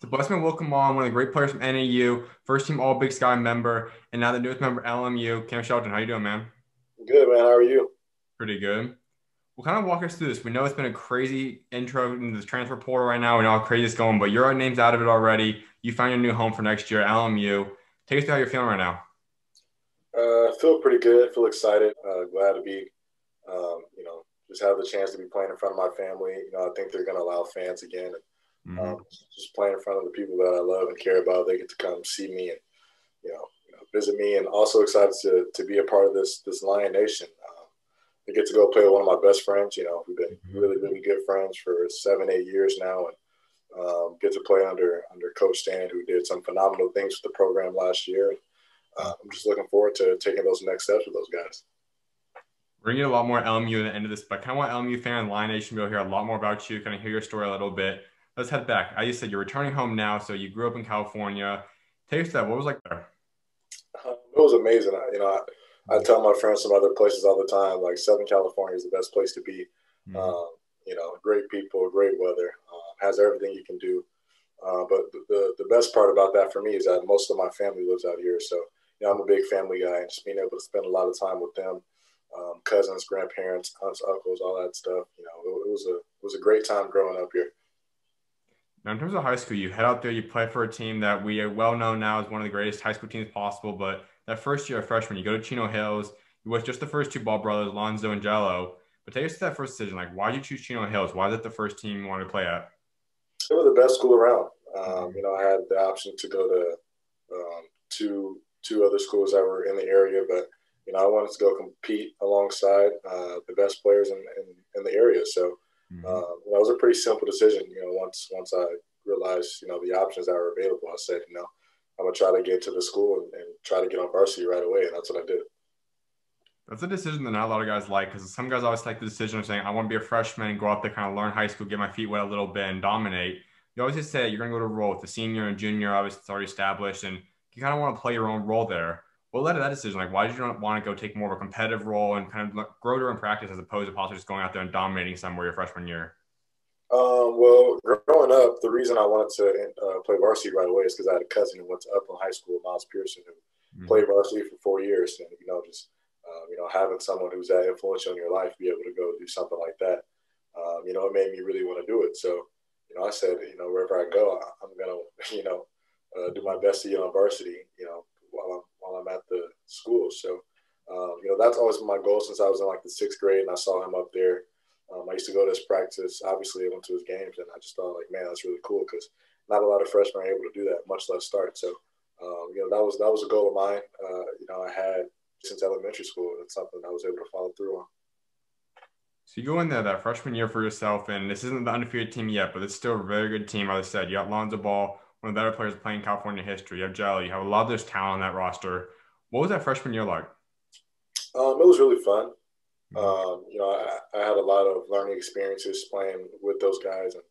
So Blessman will come on, one of the great players from NAU, first team All Big Sky member, and now the newest member LMU. Cam Shelton, how you doing, man? Good, man. How are you? Pretty good. Well, kind of walk us through this. We know it's been a crazy intro into the transfer portal right now. We know how crazy it's going, but your name's out of it already. You found your new home for next year, LMU. Take us through how you're feeling right now. Feel pretty good. Feel excited. Glad to be, just have the chance to be playing in front of my family. I think they're going to allow fans again. And, Hmm. just playing in front of the people that I love and care about. They get to come see me and visit me, and also excited to be a part of this Lion Nation. I get to go play with one of my best friends. We've been really good friends for 7, 8 years now, and get to play under Coach Stan, who did some phenomenal things with the program last year. I'm just looking forward to taking those next steps with those guys. We're gonna get a lot more LMU at the end of this, but I kind of want LMU fan and Lion Nation to be able to hear a lot more about you, kind of hear your story a little bit. Let's head back. As you said, you're returning home now, so you grew up in California. Take us to that. What was it like there? It was amazing. I tell my friends from other places all the time, like Southern California is the best place to be. Mhm. Great people, great weather, has everything you can do. But the best part about that for me is that most of my family lives out here. So, I'm a big family guy, and just being able to spend a lot of time with them, cousins, grandparents, aunts, uncles, all that stuff. It was a great time growing up here. Now, in terms of high school, you head out there, you play for a team that we are well known now as one of the greatest high school teams possible. But that first year of freshman, you go to Chino Hills. You with just the first two ball brothers, Lonzo and Jello. But take us to that first decision. Like, why did you choose Chino Hills? Why is it the first team you wanted to play at? They were the best school around. Mhm. I had the option to go to two other schools that were in the area, but I wanted to go compete alongside the best players in the area. So Mhm. it was a pretty simple decision. Once I realized the options that were available, I said, I'm gonna try to get to the school and try to get on varsity right away, and that's what I did. That's a decision that not a lot of guys like because some guys always take the decision of saying, I want to be a freshman and go out there, kind of learn high school, get my feet wet a little bit and dominate. You always just say you're going to go to a role with the senior and junior, obviously it's already established, and you kind of want to play your own role there. What led to that decision? Like, why did you not want to go take more of a competitive role and kind of grow during practice as opposed to possibly just going out there and dominating somewhere your freshman year? Well, growing up, the reason I wanted to play varsity right away is because I had a cousin who went to Upland High School, Miles Pearson, who Hmm. played varsity for 4 years, and just having someone who's that influential in your life be able to go do something like that, it made me really want to do it. So, I said, wherever I go, I'm gonna, do my best to get on varsity, while I'm at the school. So, that's always been my goal since I was in like the sixth grade, and I saw him up there. I used to go to his practice. Obviously, I went to his games, and I just thought, like, man, that's really cool because not a lot of freshmen are able to do that, much less start. So, that was a goal of mine. I had since elementary school. It's something I was able to follow through on. So you go in there that freshman year for yourself, and this isn't the undefeated team yet, but it's still a very good team. As I said, you got Lonzo Ball, one of the better players playing California history. You have Jelly, you have a lot of this talent on that roster. What was that freshman year like? It was really fun. Mhm. I had a lot of learning experiences playing with those guys, and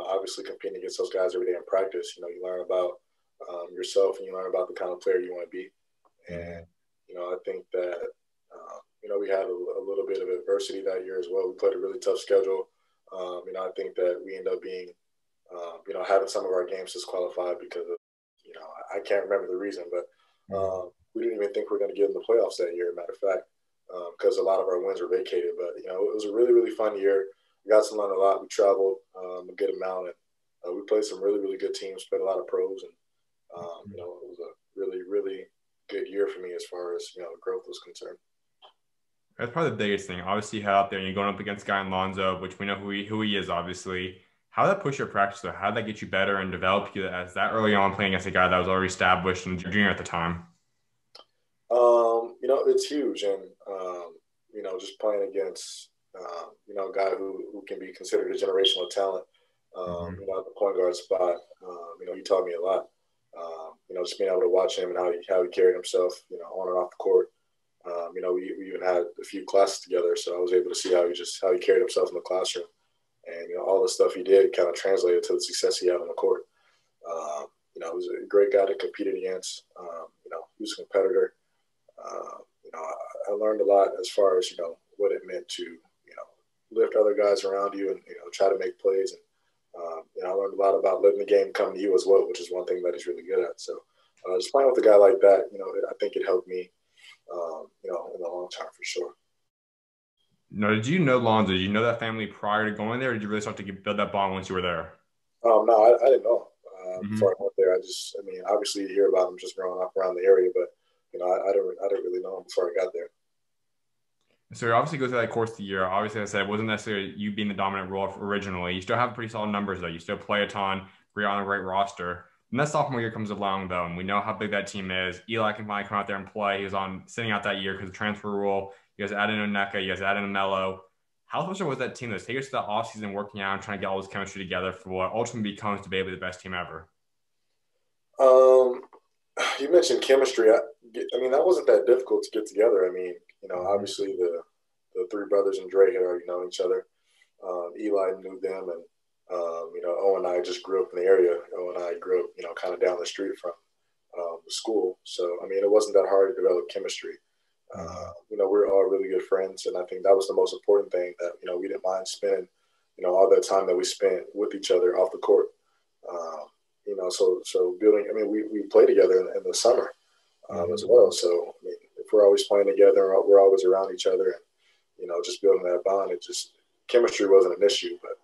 obviously competing against those guys every day in practice. You learn about yourself, and you learn about the kind of player you want to be. And Mhm. I think that we had a little bit of adversity that year as well. We played a really tough schedule. I think that we ended up being, having some of our games disqualified because of, I can't remember the reason, but Mhm. we didn't even think we were going to get in the playoffs that year. Matter of fact, because a lot of our wins were vacated. But it was a really fun year. We got to learn a lot. We traveled a good amount, and we played some really good teams. Played a lot of pros, and it was a really good year for me as far as growth was concerned. That's probably the biggest thing. Obviously, you head out there and you're going up against Guy and Lonzo, which we know who he is, obviously. How did that push your practice, though? How did that get you better and develop you as that early on playing against a guy that was already established and junior at the time? It's huge, and just playing against a guy who can be considered a generational talent. Hmm. At the point guard spot, he taught me a lot. Just being able to watch him and how he carried himself, on and off the court. We even had a few classes together, so I was able to see how he carried himself in the classroom, and all the stuff he did kind of translated to the success he had on the court. He was a great guy to compete against. He was a competitor. I learned a lot as far as what it meant to lift other guys around you and try to make plays, and I learned a lot about letting the game come to you as well, which is one thing that he's really good at. So just playing with a guy like that, I think it helped me, in the long term for sure. No, did you know Lonzo? Did you know that family prior to going there? Or did you really start to build that bond once you were there? No, I didn't know Hmm. before I went there. Obviously you hear about him just growing up around the area, but I didn't really know him before I got there. So you obviously go through that course of the year. Obviously, like I said, it wasn't necessarily you being the dominant role originally. You still have pretty solid numbers though. You still play a ton. You're on a great roster. And that sophomore year comes along though, and we know how big that team is. Eli can finally come out there and play. He was on sitting out that year because of the transfer rule. You guys added in Oneka. You guys added in LaMelo. How special was that team? Let's take us to the offseason working out and trying to get all this chemistry together for what ultimately becomes debatably the best team ever. Um, you mentioned chemistry. That wasn't that difficult to get together. Mhm. Obviously the three brothers and Dre had already known each other. Eli knew them, and O and I just grew up in the area. O and I grew up, kind of down the street from the school. So it wasn't that hard to develop chemistry. Mhm. We were all really good friends, and I think that was the most important thing that we didn't mind spending, all that time that we spent with each other off the court. So building. We play together in the summer as Mhm. well. So if we're always playing together, we're always around each other, and just building that bond. It just chemistry wasn't an issue, but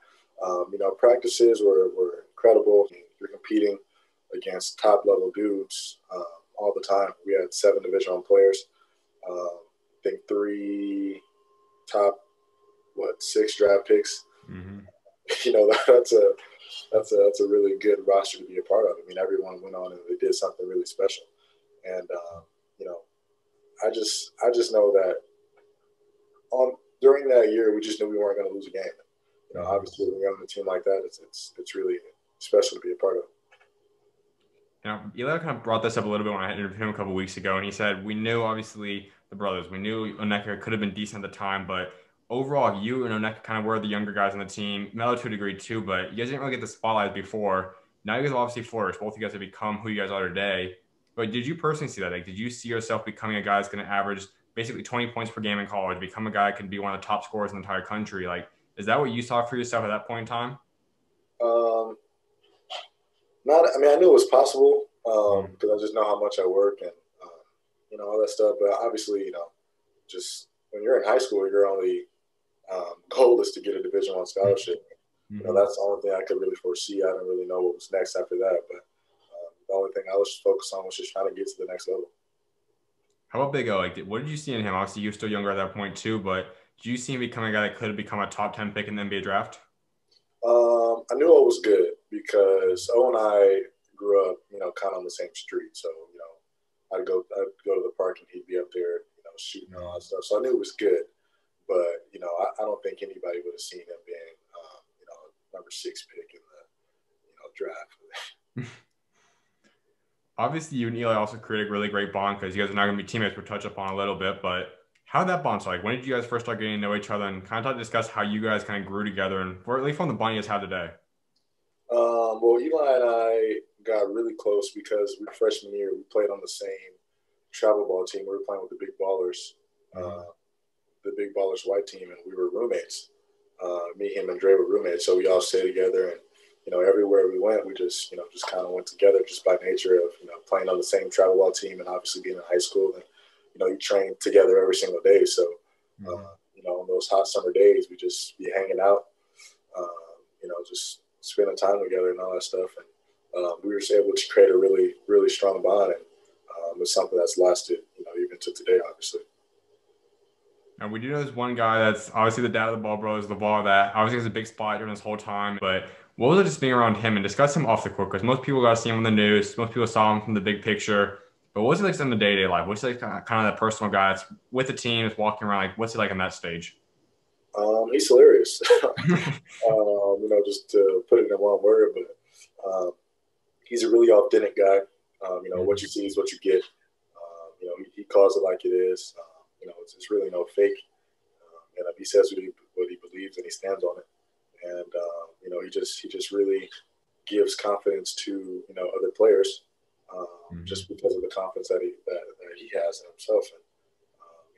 practices were incredible. You're competing against top level dudes all the time. We had 7 Division One players. I think 3 top 6 draft picks. Mhm. That's a really good roster to be a part of. Everyone went on and they did something really special. And you know, I just know that on during that year, we just knew we weren't going to lose a game. Mhm. Obviously, when you're on a team like that, it's really special to be a part of. Now, Eli kind of brought this up a little bit when I interviewed him a couple weeks ago, and he said, we knew obviously the brothers, we knew Oneka could have been decent at the time, but overall, you and Oneka kind of were the younger guys on the team, Melo to a degree too, but you guys didn't really get the spotlight before. Now you guys have obviously flourished. Both of you guys have become who you guys are today. But did you personally see that? Like, did you see yourself becoming a guy that's going to average basically 20 points per game in college, become a guy that can be one of the top scorers in the entire country? Like, is that what you saw for yourself at that point in time? Um, Not, I knew it was possible Mm-hmm. because I just know how much I work and all that stuff. But obviously, just when you're in high school, your only goal is to get a Division One scholarship. Mm-hmm. That's the only thing I could really foresee. I didn't really know what was next after that, but the only thing I was focused on was just trying to get to the next level. How about Big O? Like, what did you see in him? Obviously, you're still younger at that point too, but did you see him become a guy that could have become a top 10 pick in the NBA draft? I knew I was good because O and I grew up, kind of on the same street. So, I'd go to the park and he'd be up there, shooting and all that stuff. So I knew it was good, but I don't think anybody would have seen him being, number 6 pick in the, draft. Obviously, you and Eli also created a really great bond because you guys are not going to be teammates. We'll touch upon a little bit, but how did that bond start? Like, when did you guys first start getting to know each other and kind of discuss how you guys kind of grew together and, or at least from the bond you guys have today? Well, Eli and I got really close because freshman year we played on the same travel ball team. We were playing with Mm-hmm. the Big Ballers white team, and we were roommates. Me, him, and Dre were roommates, so we all stayed together. And everywhere we went, we just kind of went together, just by nature of playing on the same travel ball team, and obviously being in high school. And you train together every single day. So Mm-hmm. on those hot summer days, we just be hanging out, just spending time together and all that stuff. And we were just able to create a really, really strong bond. And it's something that's lasted, even to today, obviously. And we do know there's one guy that's obviously the dad of the Ball Bros, the ball that obviously has a big spot during this whole time. But what was it just being around him and discuss him off the court? Because most people got to see him on the news, most people saw him from the big picture. But what's it like in the day to day life? What's it like kind of that personal guy that's with the team, is walking around? Like, what's it like in that stage? He's hilarious. Just to put it in one word, but he's a really authentic guy. What Mhm. you see is what you get. He calls it like it is. It's really no fake. And if he says what he believes, and he stands on it. And he just really gives confidence to other players, Mhm. just because of the confidence that he has in himself.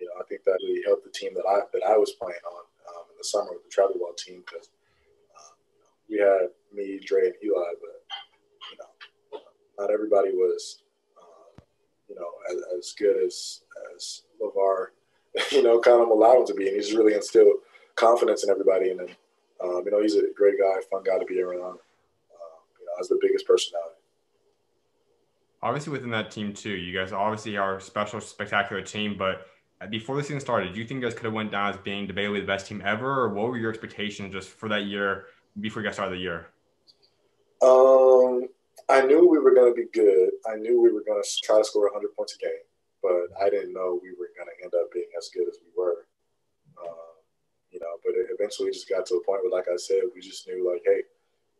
And I think that really helped the team that I was playing on in the summer with the travel ball team because we had me, Dre, and Eli, but you know, not everybody was, you know, as good as LeVar, you know, kind of allowed him to be, and he's really instilled confidence in everybody. And then, you know, he's a great guy, fun guy to be around. You know, as the biggest personality. Obviously, within that team too, you guys obviously are a special, spectacular team. But before the season started, do you think you guys could have went down as being debatably the best team ever, or what were your expectations just for that year before you guys started the year? I knew we were going to be good. I knew we were going to try to score 100 points a game, but I didn't know we were going to end up being as good as we were. You know, but it eventually just got to a point where, like I said, we just knew, like, hey,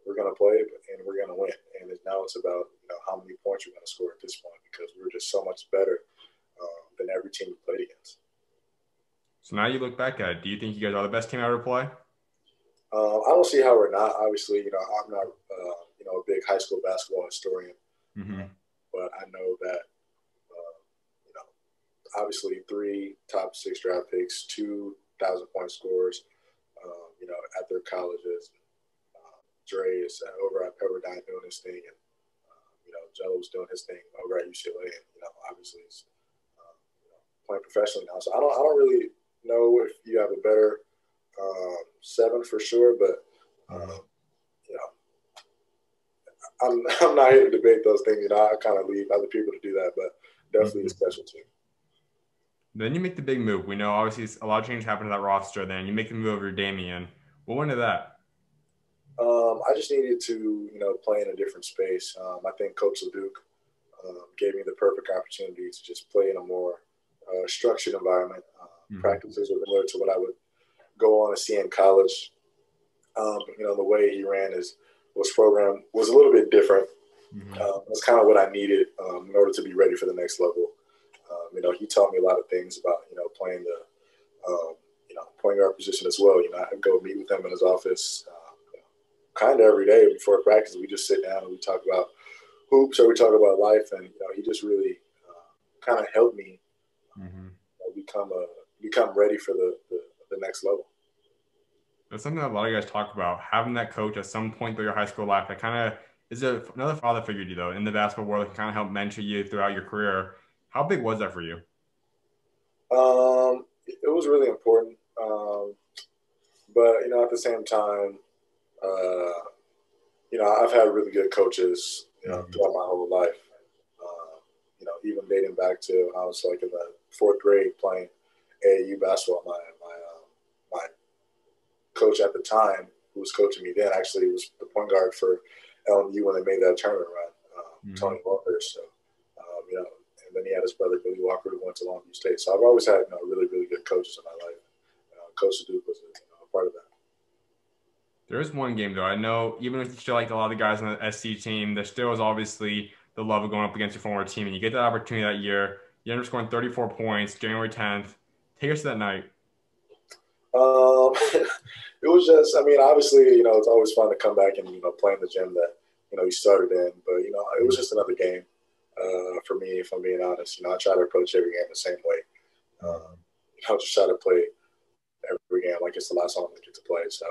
we're going to play and we're going to win. And now it's about, you know, how many points you're going to score at this point, because we were just so much better than every team we played against. So now you look back at it, do you think you guys are the best team ever to play? I don't see how we're not. Obviously, you know, I'm not, you know, a big high school basketball historian, but I know that, you know, obviously 3 top 6 draft picks, 2,000-point scorers, you know, at their colleges. Dre is over at Pepperdine doing his thing, and you know, Joe's doing his thing over at UCLA, and you know, obviously he's you know, playing professionally now. So I don't really know if you have a better 7 for sure, but you know, I'm not here to debate those things. You know, I kind of leave other people to do that, but definitely a special team. Then you make the big move. We know obviously a lot of change happened to that roster. Then you make the move over Damian. What went into that? I just needed to, you know, play in a different space. I think Coach LeDuc gave me the perfect opportunity to just play in a more structured environment. Practices were similar to what I would go on to see in college. You know, the way he ran his program was a little bit different. That's kind of what I needed in order to be ready for the next level. You know, he taught me a lot of things about, you know, playing the, you know, point guard position as well. You know, I'd go meet with him in his office kind of every day before practice. We just sit down and we talk about hoops, or we talk about life, and you know, he just really kind of helped me you know, become ready for the next level. That's something that a lot of guys talk about, having that coach at some point through your high school life that kind of is another father figure to you, though, in the basketball world that can kind of help mentor you throughout your career. How big was that for you? It was really important, but you know, at the same time, you know, I've had really good coaches, you know, throughout my whole life. You know, even dating back to when I was like in the 4th grade playing AAU basketball. My coach at the time, who was coaching me then, actually was the point guard for LMU when they made that tournament run, Tony Walker. So, you know, and then he had his brother Billy Walker, who went to Long Beach State. So I've always had, you know, really, really good coaches in my life. Coach Duke was, you know, a part of that. There is one game, though. I know even if you still like a lot of the guys on the SC team, there still is obviously the love of going up against your former team. And you get that opportunity that year. You end up scoring 34 points, January 10th. Take us to that night. It was just, I mean, obviously, you know, it's always fun to come back and, you know, play in the gym that, you know, you started in. But, you know, it was just another game for me, if I'm being honest. You know, I try to approach every game the same way. You know, just try to play every game like it's the last one I get to play. So,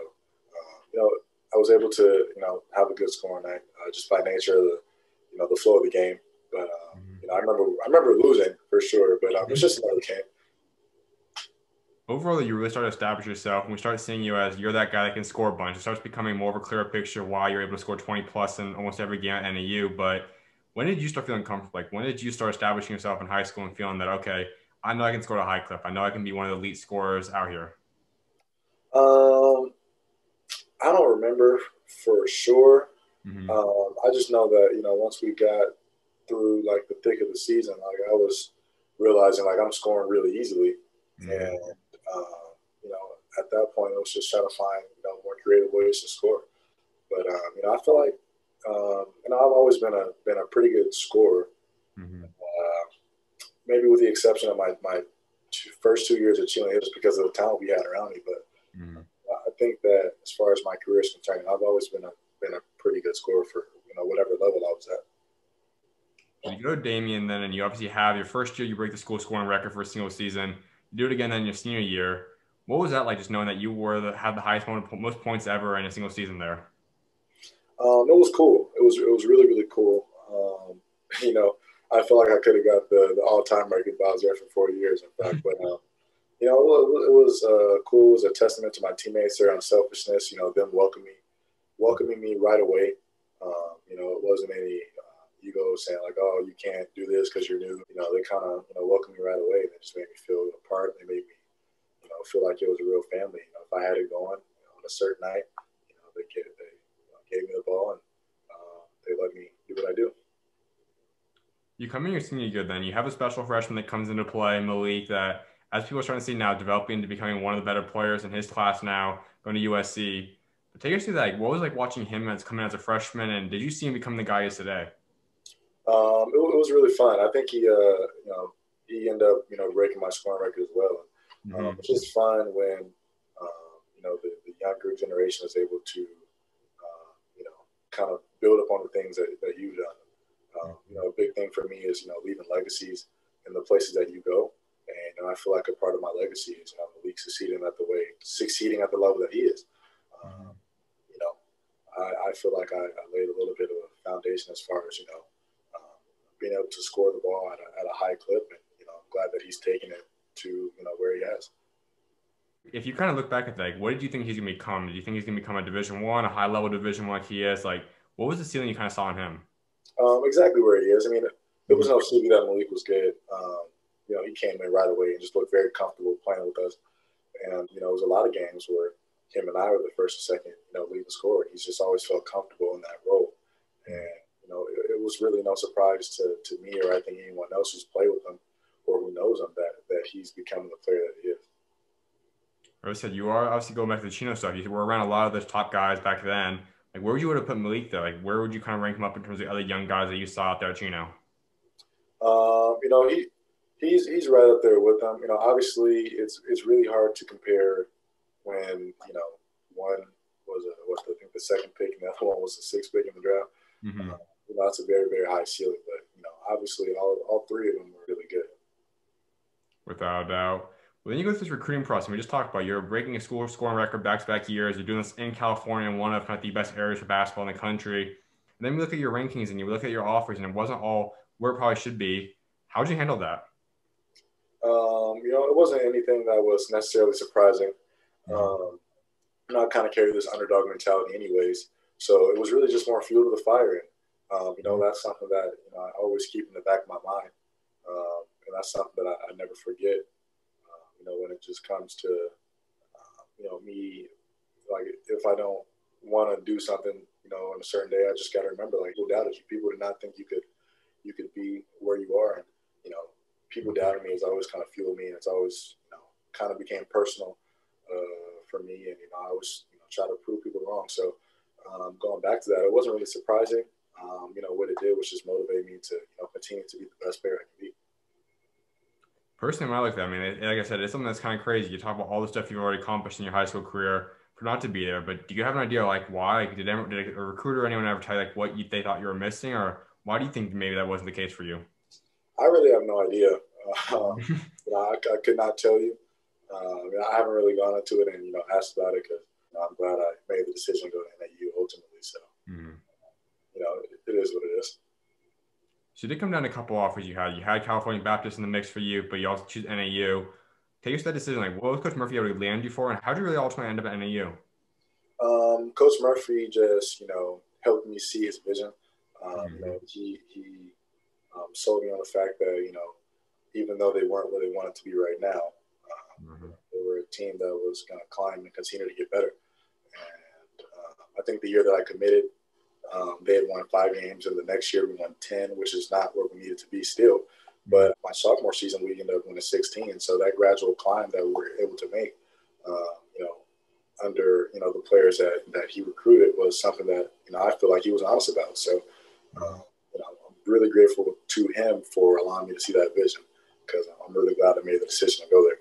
you know, I was able to, you know, have a good scoring night just by nature of the, you know, the flow of the game. But, you know, I remember losing for sure, but it was just another game. Overall, you really start to establish yourself, and we start seeing you as you're that guy that can score a bunch. It starts becoming more of a clearer picture why you're able to score 20 plus in almost every game at NAU. But when did you start feeling comfortable? Like, when did you start establishing yourself in high school and feeling that, okay, I know I can score at a high clip. I know I can be one of the elite scorers out here? I don't remember for sure. I just know that, you know, once we got through like the thick of the season, like I was realizing like I'm scoring really easily. And, you know, at that point, it was just trying to find, you know, more creative ways to score. But, you know, I feel like, you know, I've always been a pretty good scorer. Maybe with the exception of my first 2 years at Chino Hills because of the talent we had around me. But I think that as far as my career is concerned, I've always been a pretty good scorer for, you know, whatever level I was at. You go to Damian then, and you obviously have your first year, you break the school scoring record for a single season. You do it again then your senior year. What was that like, just knowing that you had the highest most points ever in a single season there? It was cool. It was really really cool. You know, I feel like I could have got the all time record, but I was there for 4 years, in fact. But you know, it was cool. It was a testament to my teammates, their unselfishness. You know, them welcoming me right away. You know, it wasn't any ego saying like, "Oh, you can't do this because you're new." You know, they kind of welcomed me right away. They just made me feel a part. They made me feel like it was a real family. You know, if I had it going on a certain night, they gave me the ball and they let me do what I do. You come in your senior year, then you have a special freshman that comes into play, Malik, that as people are starting to see now, developing into becoming one of the better players in his class now, going to USC. But take us through that. Like, what was like watching him as coming as a freshman, and did you see him become the guy he is today? It was really fun. I think he ended up breaking my scoring record as well. Mm-hmm. It's just fun when the younger generation is able to kind of build upon the things that you've done. A big thing for me is leaving legacies in the places that you go, and I feel like a part of my legacy is Malik succeeding at the level that he is. You know, I feel like I laid a little bit of a foundation as far as being able to score the ball at a high clip, and I'm glad that he's taken it to where he has. If you kind of look back at that, like, what did you think he's going to become? Did you think he's going to become a Division One, a high level Division One like he is? Like, what was the ceiling you kind of saw in him? Exactly where he is. I mean, it was no secret that Malik was good. He came in right away and just looked very comfortable playing with us. And it was a lot of games where him and I were the first and second, leading scorer. He's just always felt comfortable in that role. And it was really no surprise to me, or I think anyone else who's played with him or who knows him, that he's becoming the player that he is. Like I said, you are obviously going back to the Chino stuff. You were around a lot of those top guys back then. Like, where would you have put Malik though? Like, where would you kind of rank him up in terms of the other young guys that you saw out there at Chino? He's right up there with them. Obviously it's really hard to compare when one was I think the second pick and the other one was the sixth pick in the draft. Mm-hmm. That's a very very high ceiling, but obviously all three of them were really good. Without a doubt. Well, then you go through this recruiting process. We just talked about you're breaking a school scoring record back-to-back years. You're doing this in California, in one of kind of the best areas for basketball in the country. And then we look at your rankings and you look at your offers, and it wasn't all where it probably should be. How did you handle that? It wasn't anything that was necessarily surprising. I kind of carry this underdog mentality anyways. So it was really just more fuel to the fire. And, that's something that I always keep in the back of my mind. And that's something that I never forget. When it just comes to, me, like if I don't want to do something, on a certain day, I just got to remember, like, people doubted you. People did not think you could be where you are. And, people doubting me has always kind of fueled me. And it's always, kind of became personal for me. And, I always, try to prove people wrong. So going back to that, it wasn't really surprising. What it did was just motivate me to, continue to be the best player I can be. Personally, I like that. I mean, like I said, it's something that's kind of crazy. You talk about all the stuff you've already accomplished in your high school career for not to be there, but do you have an idea like why? Did a recruiter or anyone ever tell you like what they thought you were missing, or why do you think maybe that wasn't the case for you? I really have no idea. I could not tell you. I haven't really gone into it and asked about it because I'm glad I made the decision to go to NAU ultimately. So it is what it is. So you did come down to a couple offers you had. You had California Baptist in the mix for you, but you also choose NAU. Take us to that decision. Like, what was Coach Murphy able to land you for, and how did you really ultimately end up at NAU? Coach Murphy just, helped me see his vision. He sold me on the fact that, even though they weren't where they wanted to be right now, they were a team that was going to climb and continue to get better. And I think the year that I committed, they had won 5 games, and the next year we won 10, which is not where we needed to be still. But my sophomore season, we ended up winning 16. So that gradual climb that we were able to make, under the players that he recruited was something that I feel like he was honest about. So I'm really grateful to him for allowing me to see that vision, because I'm really glad I made the decision to go there.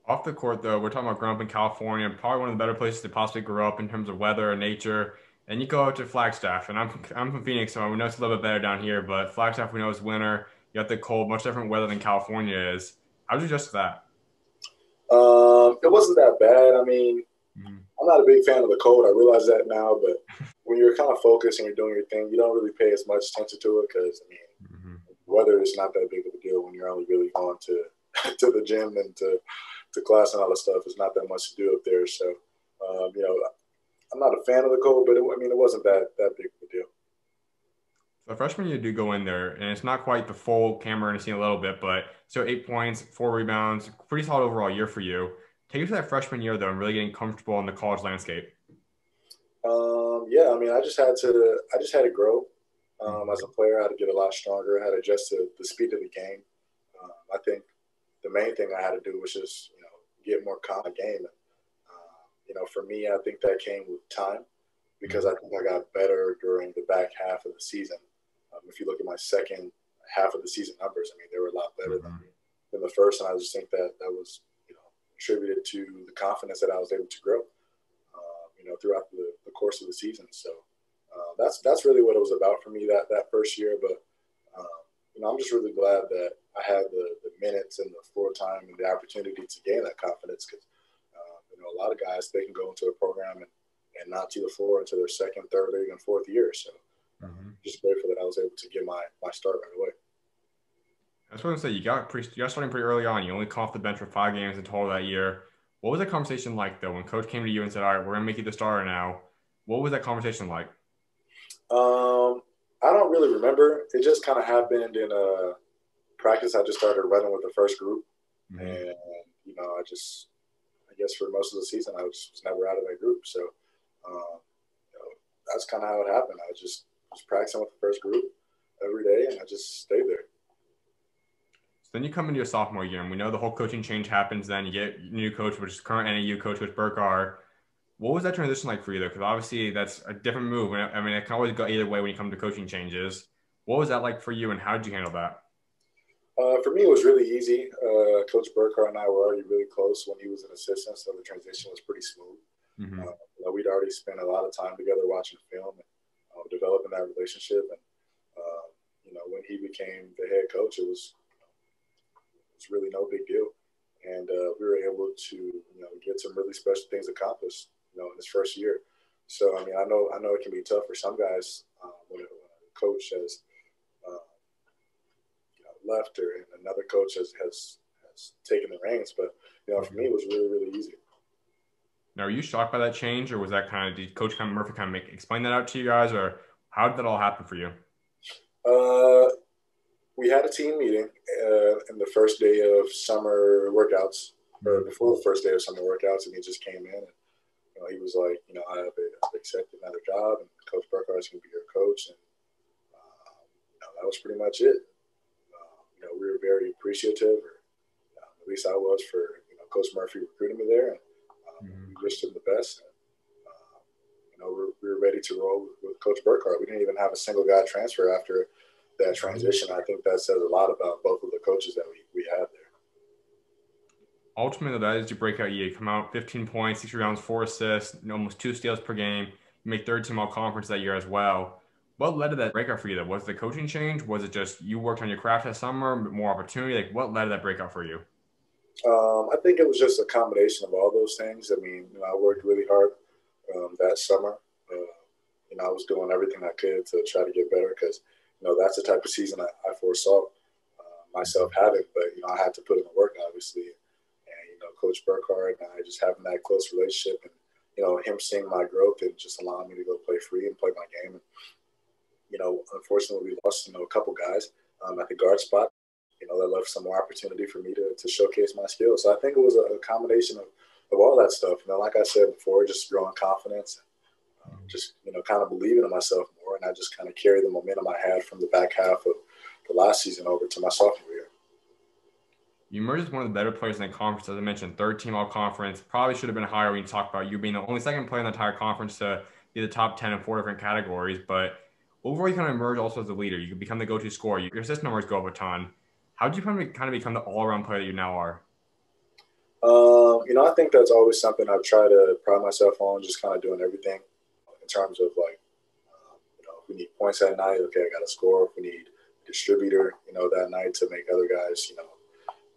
Off the court, though, we're talking about growing up in California, probably one of the better places to possibly grow up in terms of weather and nature. And you go out to Flagstaff, and I'm from Phoenix, so we know it's a little bit better down here. But Flagstaff, we know it's winter. You got the cold, much different weather than California is. How did you adjust to that? It wasn't that bad. I mean, I'm not a big fan of the cold. I realize that now, but when you're kind of focused and you're doing your thing, you don't really pay as much attention to it because, I mean, weather is not that big of a deal when you're only really going to to the gym and to class and all that stuff. It's not that much to do up there. So, you know, I'm not a fan of the cold, but it wasn't that big of a deal. So freshman year, do go in there, and it's not quite the full camera and seeing a little bit, but so 8 points, 4 rebounds, pretty solid overall year for you. Take us to that freshman year though, and really getting comfortable in the college landscape. Yeah, I mean, I just had to grow as a player. I had to get a lot stronger. I had to adjust to the speed of the game. I think the main thing I had to do was just, you know, get more confident in the game. You know, for me, I think that came with time because I think I got better during the back half of the season. If you look at my second half of the season numbers, I mean, they were a lot better than the first. And I just think that was, you know, attributed to the confidence that I was able to grow, you know, throughout the course of the season. So that's really what it was about for me that first year. But, you know, I'm just really glad that I had the minutes and the floor time and the opportunity to gain that confidence because, you know, a lot of guys, they can go into a program and not see the floor until their second, third, or even fourth year. So just grateful that I was able to get my start right away. I was going to say, you got starting pretty early on. You only come off the bench for 5 games in total that year. What was that conversation like, though, when coach came to you and said, all right, we're going to make you the starter now? What was that conversation like? I don't really remember. It just kind of happened in practice. I just started running with the first group. And, you know, I guess for most of the season, I was never out of that group. So, you know, that's kind of how it happened. I just was practicing with the first group every day, and I just stayed there. So then you come into your sophomore year, and we know the whole coaching change happens then. You get a new coach, which is current NAU coach, Coach Burkar. What was that transition like for you, though? Because obviously that's a different move. I mean, it can always go either way when you come to coaching changes. What was that like for you, and how did you handle that? For me, it was really easy. Coach Burkar and I were already really close when he was an assistant, so the transition was pretty smooth. You know, we'd already spent a lot of time together watching film and developing that relationship. And, you know, when he became the head coach, it was really no big deal. And we were able to, you know, get some really special things accomplished, you know, in his first year. So, I mean, I know it can be tough for some guys when a coach has left or and another coach has taken the reins. But, you know, for me, it was really, really easy. Now, are you shocked by that change, or was that did Coach Murphy explain that out to you guys, or how did that all happen for you? We had a team meeting in the first day of summer workouts, or before the first day of summer workouts, and he just came in and, you know, he was like, you know, I've accepted another job, and Coach Burkar is going to be your coach, and you know, that was pretty much it. You know, we were very appreciative, or at least I was, for, you know, Coach Murphy recruiting me there, and we wished him the best. And, you know, we were ready to roll with Coach Burkar. We didn't even have a single guy transfer after that transition. I think that says a lot about both of the coaches that we had there. Ultimately, that is your breakout year. You come out 15 points, 6 rebounds, 4 assists, almost 2 steals per game. You make third team all conference that year as well. What led to that breakout for you, though? Was it the coaching change? Was it just you worked on your craft that summer, more opportunity? Like, what led to that breakout for you? I think it was just a combination of all those things. I mean, you know, I worked really hard that summer. You know, I was doing everything I could to try to get better because, you know, that's the type of season I foresaw myself having. But, you know, I had to put in the work, obviously. And, you know, Coach Burkar and I just having that close relationship and, you know, him seeing my growth and just allowing me to go play free and play my game. And, you know, unfortunately, we lost, you know, a couple guys at the guard spot. You know, that left some more opportunity for me to showcase my skills. So I think it was a combination of all that stuff. You know, like I said before, just growing confidence and just, you know, kind of believing in myself more. And I just kind of carried the momentum I had from the back half of the last season over to my sophomore year. You emerged as one of the better players in the conference, as I mentioned, third team all conference. Probably should have been higher when you talk about you being the only second player in the entire conference to be the top 10 in 4 different categories. But overall, you kind of emerge also as a leader. You can become the go-to scorer. Your assist numbers go up a ton. How did you kind of become the all-around player that you now are? You know, I think that's always something I've tried to pride myself on, just kind of doing everything in terms of, like, you know, if we need points that night, okay, I got to score. If we need a distributor, you know, that night to make other guys, you know,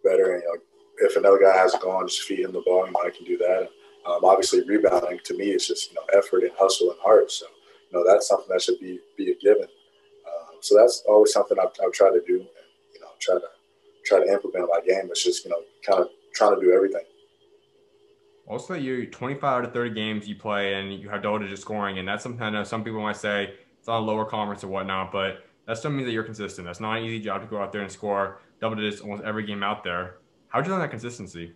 better. And, you know, if another guy has gone, just feed him the ball, you know, I can do that. Obviously, rebounding to me is just, you know, effort and hustle and heart. So, that's something that should be a given. So that's always something I've tried to do, and try to implement in my game. It's just kind of trying to do everything. Also, you 25 out of 30 games you play and you have double-digit scoring, and that's something I know some people might say it's on a lower conference or whatnot, but that still means that you're consistent. That's not an easy job to go out there and score double digits almost every game out there. How'd you learn that consistency?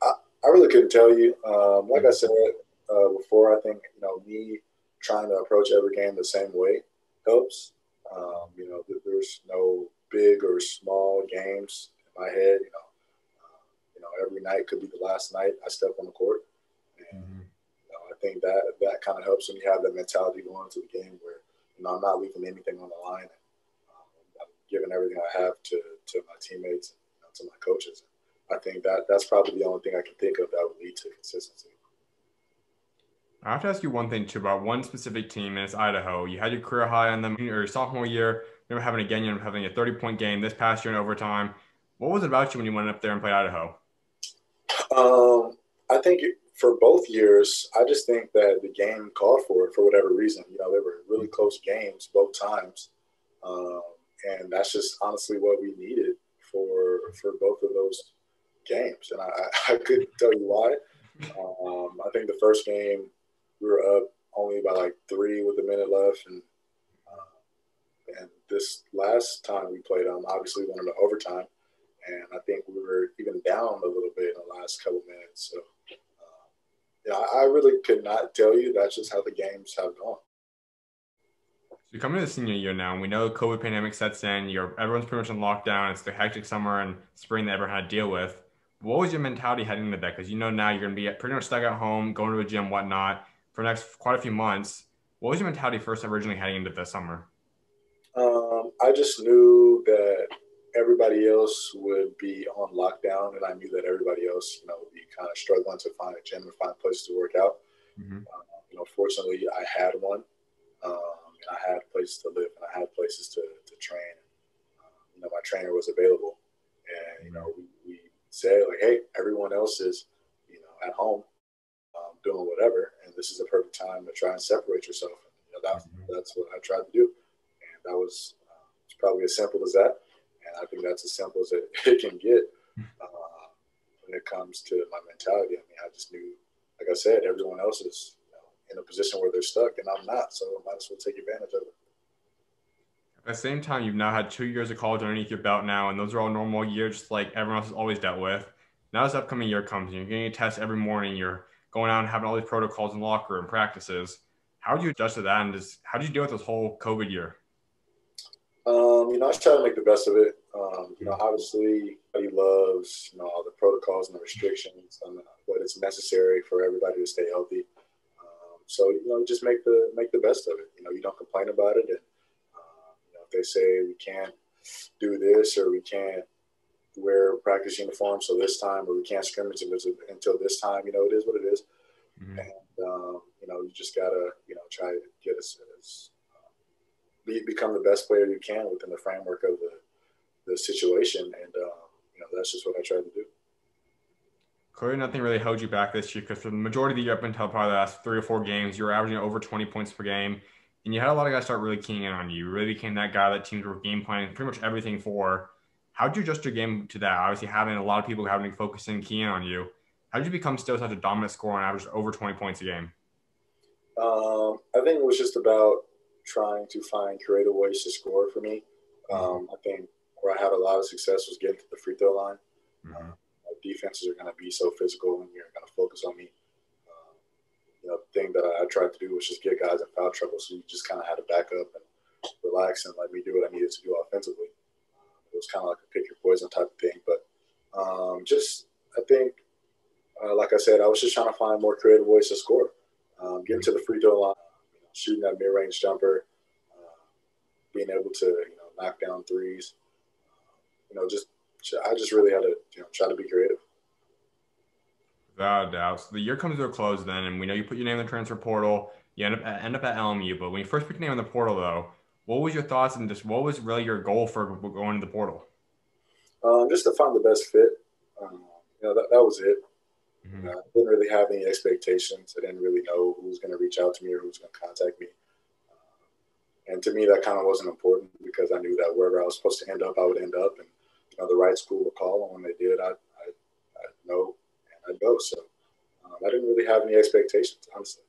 I really couldn't tell you. Like I said before, I think me trying to approach every game the same way helps. There's no big or small games in my head. Every night could be the last night I step on the court, and I think that kind of helps when you have that mentality going into the game where I'm not leaving anything on the line. And, I'm giving everything I have to my teammates, and to my coaches. I think that's probably the only thing I can think of that would lead to consistency. I have to ask you one thing too about one specific team, and it's Idaho. You had your career high on them your sophomore year. You having again, you having a 30-point game this past year in overtime. What was it about you when you went up there and played Idaho? I think for both years, I just think that the game called for it for whatever reason. They were really close games both times, and that's just honestly what we needed for both of those games. And I couldn't tell you why. I think the first game we were up only by like 3 with a minute left, and this last time we played them, obviously went into overtime, and I think we were even down a little bit in the last couple minutes. So, I really could not tell you. That's just how the games have gone. So you're coming to the senior year now, and we know the COVID pandemic sets in. Everyone's pretty much in lockdown. It's the hectic summer and spring that everyone had to deal with. What was your mentality heading into that? Because now you're going to be pretty much stuck at home, going to a gym, whatnot, for the next quite a few months. What was your mentality first originally heading into the summer? I just knew that everybody else would be on lockdown, and I knew that everybody else, would be kind of struggling to find a gym and find places to work out. Fortunately, I had one, and I had places to live, and I had places to train. My trainer was available, and we said like, hey, everyone else is, at home, doing whatever, and this is a perfect time to try and separate yourself. That's what I tried to do, and that was it's probably as simple as that. And I think that's as simple as it can get when it comes to my mentality. I mean, I just knew, like I said, everyone else is in a position where they're stuck, and I'm not. So I might as well take advantage of it. At the same time, you've now had 2 years of college underneath your belt now, and those are all normal years, just like everyone else has always dealt with. Now this upcoming year comes, and you're getting a test every morning. You're going out and having all these protocols in the locker room, practices. How did you adjust to that, and how did you deal with this whole COVID year? I try to make the best of it. Obviously, everybody loves, all the protocols and the restrictions, but it's necessary for everybody to stay healthy. So, just make the best of it. You don't complain about it. And, if they say we can't do this or we can't wear practice uniform so this time, or we can't scrimmage until this time, it is what it is. And, you just got to, try to get become the best player you can within the framework of the situation. And, that's just what I try to do. Clearly, nothing really held you back this year because for the majority of the year up until probably the last 3 or 4 games, you were averaging over 20 points per game. And you had a lot of guys start really keying in on you. You really became that guy that teams were game planning pretty much everything for. How did you adjust your game to that? Obviously, having a lot of people having to focus and keying on you. How did you become still such a dominant scorer and average over 20 points a game? I think it was just about trying to find creative ways to score for me. I think where I had a lot of success was getting to the free throw line. Defenses are going to be so physical, and you're going to focus on me. The thing that I tried to do was just get guys in foul trouble, so you just kind of had to back up and relax and let me do what I needed to do offensively. It was kind of like a pick your poison type of thing. But I think, like I said, I was just trying to find more creative ways to score. Getting to the free throw line, shooting that mid-range jumper, being able to knock down threes. I just really had to try to be creative. Without a doubt. So the year comes to a close then, and we know you put your name in the transfer portal. You end up at LMU. But when you first put your name in the portal, though, what was your thoughts and just what was really your goal for going to the portal? Just to find the best fit. That was it. I didn't really have any expectations. I didn't really know who was going to reach out to me or who was going to contact me. And to me, that kind of wasn't important because I knew that wherever I was supposed to end up, I would end up, and the right school would call, and when they did, I'd know and I'd go. So I didn't really have any expectations, honestly.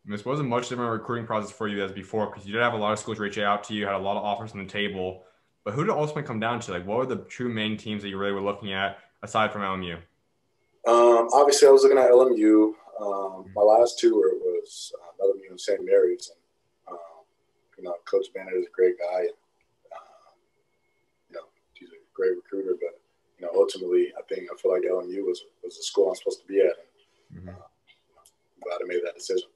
This wasn't much different recruiting process for you as before because you did have a lot of schools reach out to you, had a lot of offers on the table. But who did it ultimately come down to? Like, what were the true main teams that you really were looking at aside from LMU? Obviously, I was looking at LMU. My last two was LMU and St. Mary's. And, Coach Bennett is a great guy. And, he's a great recruiter. But, ultimately, I feel like LMU was the school I'm supposed to be at. And I'm glad I made that decision.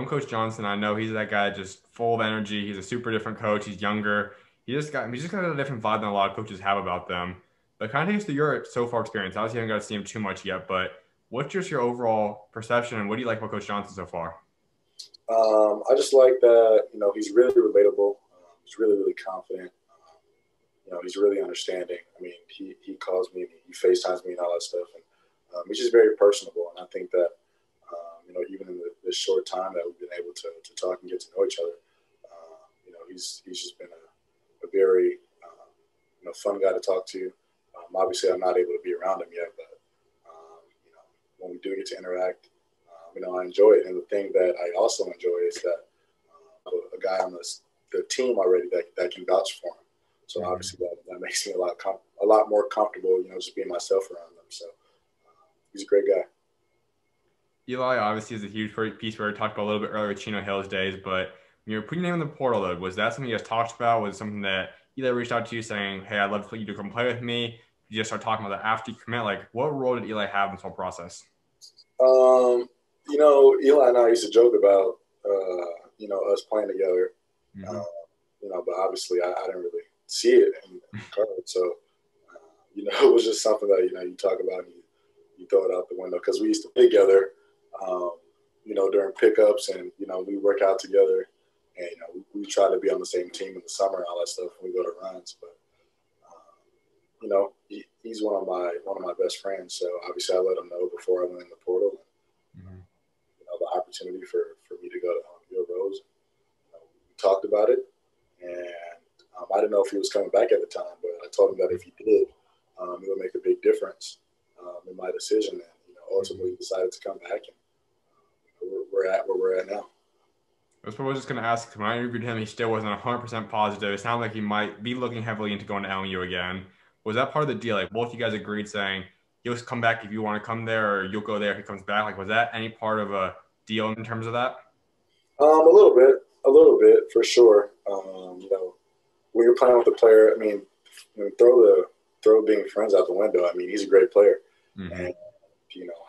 Coach Johnson, I know he's that guy just full of energy. He's a super different coach. He's younger. He's just got a different vibe than a lot of coaches have about them. But kind of takes to your so far experience. Obviously, you haven't got to see him too much yet, but what's just your overall perception and what do you like about Coach Johnson so far? I just like that, he's really relatable. He's really, really confident. He's really understanding. I mean, he calls me, he FaceTimes me and all that stuff. And he's just very personable. And I think that, even in this short time that we've been able to talk and get to know each other, he's just been a very, fun guy to talk to. Obviously, I'm not able to be around him yet, but, when we do get to interact, I enjoy it. And the thing that I also enjoy is that a guy on the team already that can vouch for him. So obviously that makes me a lot more comfortable, just being myself around them. So he's a great guy. Eli obviously is a huge piece where we talked about a little bit earlier with Chino Hills days, but when you were putting your name in the portal, though, was that something you guys talked about? Was it something that Eli reached out to you saying, hey, I'd love for you to come play with me? Did you just start talking about that after you commit? Like, what role did Eli have in this whole process? Eli and I used to joke about, us playing together, but obviously I didn't really see it in college. So, it was just something that, you talk about and you throw it out the window because we used to play together, during pickups and, we work out together and, we try to be on the same team in the summer and all that stuff when we go to runs. But, he's one of my best friends. So obviously I let him know before I went in the portal. And, the opportunity for me to go to Your Rose. We talked about it, and I didn't know if he was coming back at the time, but I told him that if he did, it would make a big difference in my decision. And ultimately decided to come back, and we're at where we're at now. I was just going to ask, when I interviewed him, he still wasn't 100% positive. It sounded like he might be looking heavily into going to LMU again. Was that part of the deal? Like, both you guys agreed saying, he'll come back if you want to come there, or you'll go there if he comes back? Like, was that any part of a deal in terms of that? A little bit for sure. When you're playing with a player, I mean, throw being friends out the window. I mean, he's a great player, and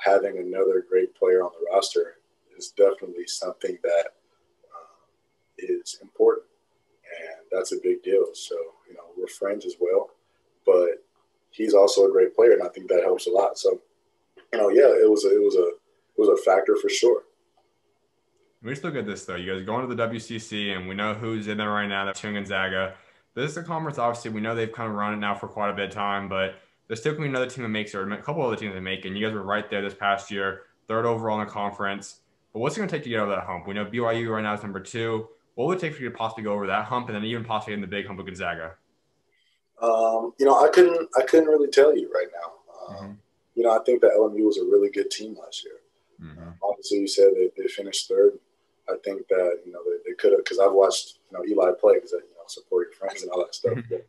having another great player on the roster is definitely something that is important, and that's a big deal. So we're friends as well, but he's also a great player, and I think that helps a lot. So it was a factor for sure. We still get this though. You guys are going to the WCC, and we know who's in there right now. That's Gonzaga. This is a conference. Obviously, we know they've kind of run it now for quite a bit of time, but there's still going to be another team that makes it, or a couple other teams that make it. And you guys were right there this past year, third overall in the conference. But what's it going to take to get over that hump? We know BYU right now is number 2. What would it take for you to possibly go over that hump, and then even possibly in the big hump of Gonzaga? I couldn't really tell you right now. I think that LMU was a really good team last year. Obviously, you said they finished third. I think that they could have, because I've watched Eli play because support your friends and all that stuff. But,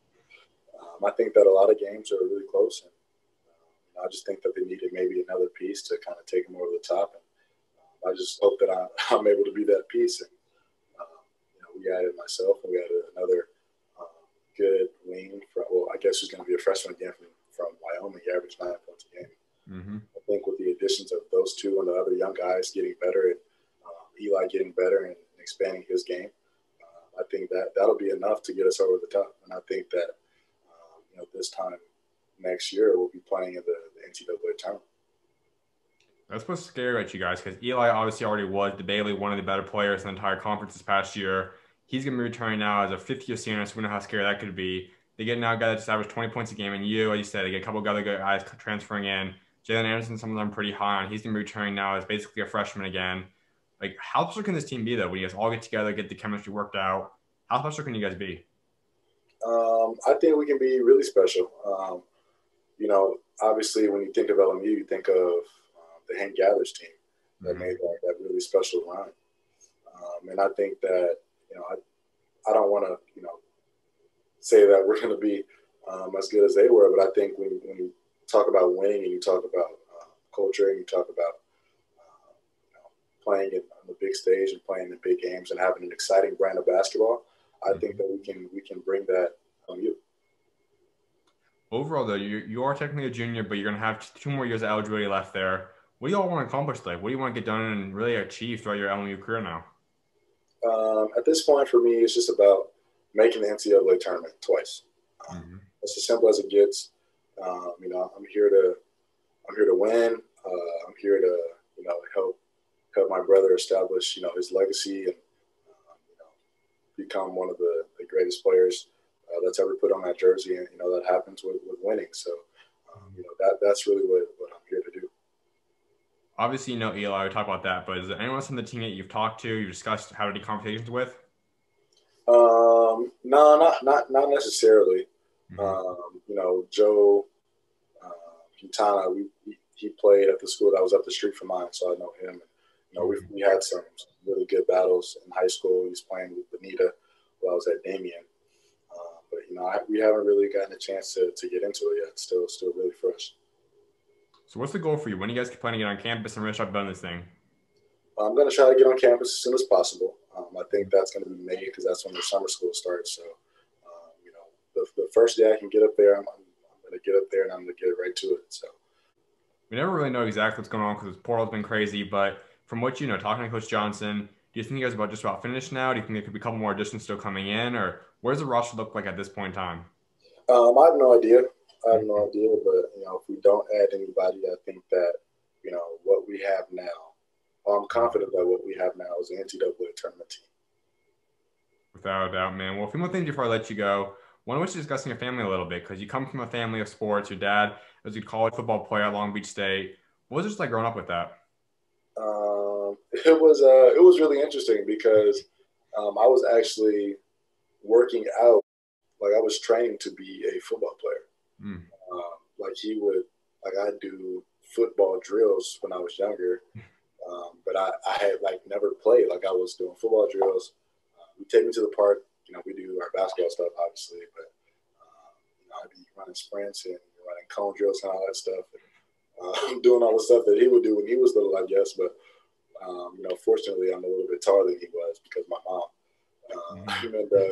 I think that a lot of games are really close, and I just think that they needed maybe another piece to kind of take them over the top. And I just hope that I'm able to be that piece. And we added myself, and we added another good wing. I guess who's going to be a freshman again from Wyoming. He averaged 9 points a game. I think with the additions of those two and the other young guys getting better, and Eli getting better and expanding his game, I think that'll be enough to get us over the top. And I think that this time next year we'll be playing in the NCAA tournament. That's what's scary about you guys, because Eli obviously already was debatably one of the better players in the entire conference this past year. He's going to be returning now as a fifth-year senior, so we know how scary that could be. They get now a guy that just averaged 20 points a game, and like you said, they get a couple of other guys transferring in. Jalin Anderson, some of them pretty high on. He's going to be returning now as basically a freshman again. Like, how special can this team be, though, when you guys all get together, get the chemistry worked out? How special can you guys be? I think we can be really special. Obviously, when you think of LMU, you think of the Hank Gathers team that made that really special run. And I think that, I don't want to, say that we're going to be as good as they were, but I think when you talk about winning and you talk about culture and you talk about playing on the big stage and playing in big games and having an exciting brand of basketball, I think that we can bring that on you. Overall, though, you are technically a junior, but you're going to have 2 more years of eligibility left there. What do you all want to accomplish? Like, what do you want to get done and really achieve throughout your LMU career now? At this point, for me, it's just about making the NCAA tournament twice. It's as simple as it gets. I'm here to win. I'm here to help my brother establish his legacy and become one of the greatest players that's ever put on that jersey. And that happens with winning. So that's really what I'm here to do. Obviously, Eli, we talk about that, but is there anyone else on the team that you've talked to, you've discussed, had any conversations with? No, not necessarily. Joe Quintana, he played at the school that was up the street from mine, so I know him. We had some really good battles in high school. He was playing with Benita while I was at Damien. But we haven't really gotten a chance to get into it yet. Still really fresh. So what's the goal for you? When are you guys planning to get on campus and really start building this thing? I'm going to try to get on campus as soon as possible. I think that's going to be May because that's when the summer school starts. So, the first day I can get up there, I'm going to get up there and I'm going to get right to it. So, we never really know exactly what's going on because the portal's been crazy. But from what you know, talking to Coach Johnson, do you think you guys are just about finished now? Do you think there could be a couple more additions still coming in, or where does the roster look like at this point in time? I have no idea. But if we don't add anybody, I think that what we have now. I'm confident that what we have now is an NCAA tournament team. Without a doubt, man. Well, a few more things before I let you go. One of which is discussing your family a little bit, because you come from a family of sports. Your dad was a college football player at Long Beach State. What was it just like growing up with that? It was really interesting because I was actually working out, like I was training to be a football player. I'd do football drills when I was younger. But I had never played. I was doing football drills. We take me to the park. We do our basketball stuff, obviously, but I'd be running sprints and running cone drills and all that stuff. And, doing all the stuff that he would do when he was little, I guess. But fortunately, I'm a little bit taller than he was because my mom.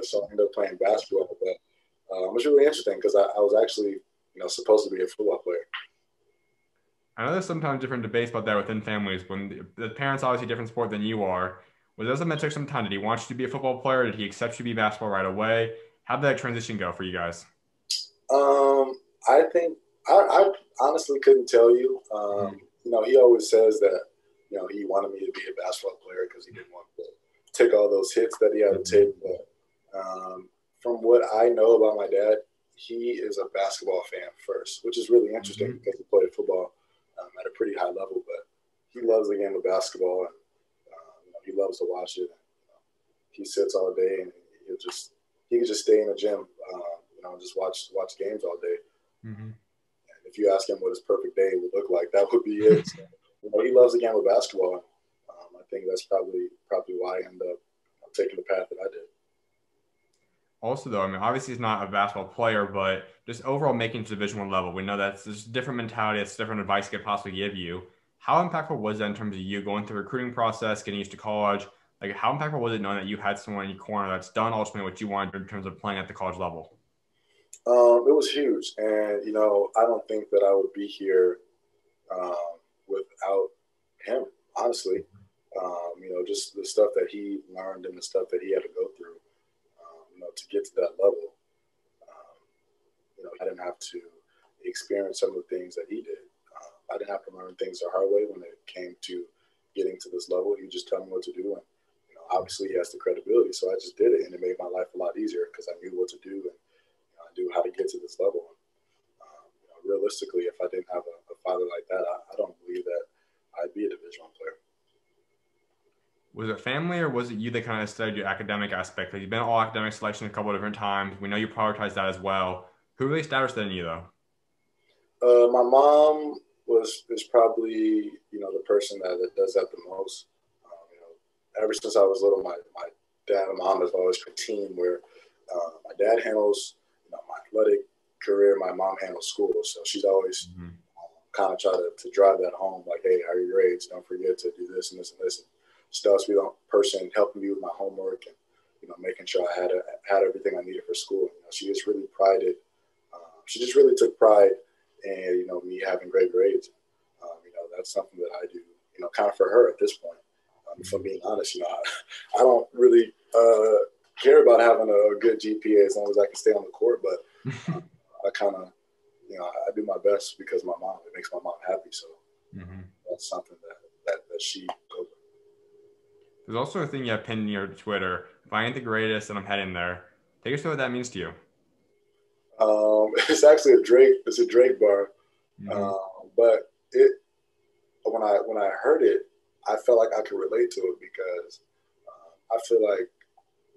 So I ended up playing basketball. But it was really interesting because I was actually supposed to be a football player. I know there's sometimes different debates about that within families. When the parents obviously a different sport than you are, was there something that took some time? Did he want you to be a football player? Did he accept you to be basketball right away? How did that transition go for you guys? I think I honestly couldn't tell you. He always says that he wanted me to be a basketball player because he didn't want to take all those hits that he had to take. But from what I know about my dad, he is a basketball fan first, which is really interesting because he played football at a pretty high level, but he loves the game of basketball and he loves to watch it. He sits all day and he could just stay in the gym, and just watch games all day. And if you ask him what his perfect day would look like, that would be it. So, he loves the game of basketball. I think that's probably why I ended up taking the path that I did. Also, though, obviously he's not a basketball player, but just overall making it to Division I level, we know that's there's a different mentality, that's different advice he could possibly give you. How impactful was that in terms of you going through the recruiting process, getting used to college? Like, how impactful was it knowing that you had someone in your corner that's done ultimately what you wanted in terms of playing at the college level? It was huge. And, I don't think that I would be here without him, honestly. Just the stuff that he learned and the stuff that he had to go through, to get to that level. I didn't have to experience some of the things that he did. I didn't have to learn things the hard way when it came to getting to this level. He just told me what to do. And, obviously he has the credibility. So I just did it and it made my life a lot easier because I knew what to do and I knew how to get to this level. Realistically, if I didn't have a father like that, I don't believe that I'd be a Division I player. Was it family or was it you that kind of studied your academic aspect? Like you've been all academic selection a couple of different times. We know you prioritize that as well. Who really established that in you though? My mom is probably the person that does that the most. Ever since I was little, my dad and mom has always been a team where my dad handles my athletic career, my mom handles school. So she's always kind of try to drive that home, like, hey, how are your grades? Don't forget to do this and this and this. And she always be the person helping me with my homework and making sure I had everything I needed for school. She just really prided. She just really took pride in me having great grades. That's something that I do kind of for her at this point. If I'm being honest, I don't really care about having a good GPA as long as I can stay on the court. But I kind of, I do my best because it makes my mom happy. So that's something that she goes with. There's also a thing you have pinned in your Twitter. If I ain't the greatest and I'm heading there, take us through what that means to you. It's actually a Drake bar. But when I heard it, I felt like I could relate to it because I feel like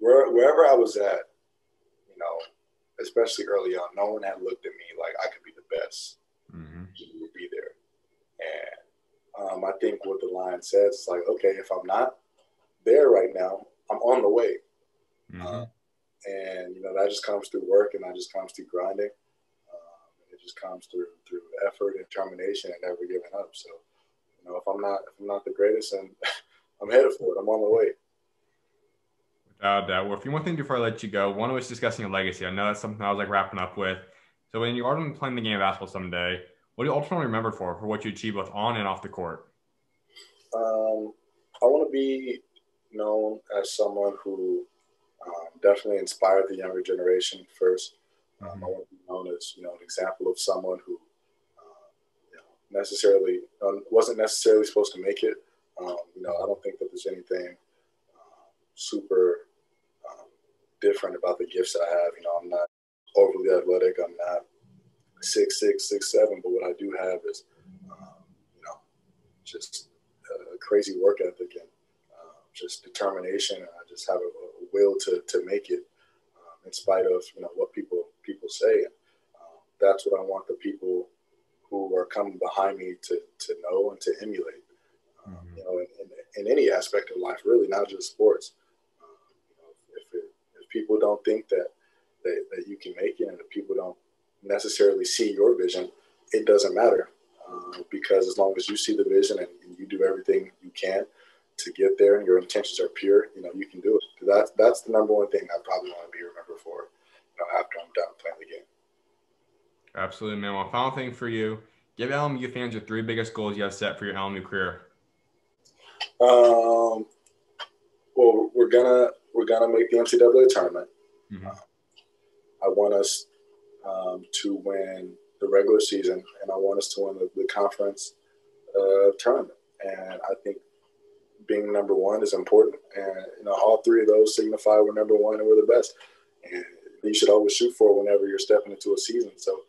wherever I was at, especially early on, no one had looked at me like I could be the best. You would be there. And I think what the line says is like, okay, if I'm not there right now, I'm on the way. And that just comes through work, and that just comes through grinding. It just comes through effort and determination and never giving up. So, if I'm not the greatest, and I'm headed for it. I'm on the way. Without doubt. Well, if you want thing before I let you go, one was discussing a legacy. I know that's something I was wrapping up with. So when you are playing the game of basketball someday, what do you ultimately remember for what you achieved both on and off the court? I want to be known as someone who definitely inspired the younger generation first. I want to be known as an example of someone who necessarily wasn't necessarily supposed to make it. I don't think that there's anything super different about the gifts that I have. I'm not overly athletic. I'm not 6'6", 6'7", but what I do have is just a crazy work ethic and just determination, and I just have a will to make it in spite of what people say. And that's what I want the people who are coming behind me to know and to emulate. In any aspect of life, really, not just sports. If people don't think that you can make it, and if people don't necessarily see your vision, it doesn't matter. Because as long as you see the vision and you do everything you can to get there, and your intentions are pure, you can do it. That's the number one thing I probably want to be remembered for, after I'm done playing the game. Absolutely, man. Well, final thing for you: give LMU fans your 3 biggest goals you have set for your LMU career. Well, we're gonna make the NCAA tournament. I want us to win the regular season, and I want us to win the conference tournament. And I think being number one is important. And all 3 of those signify we're number one and we're the best. And you should always shoot for whenever you're stepping into a season. So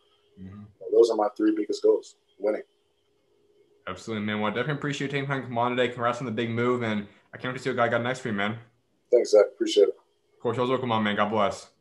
those are my 3 biggest goals: winning. Absolutely, man. Well, I definitely appreciate you taking time to come on today. Congrats on the big move, and I can't wait to see what I got next for you, man. Thanks, Zach. Appreciate it. Of course, I was welcome on, man. God bless.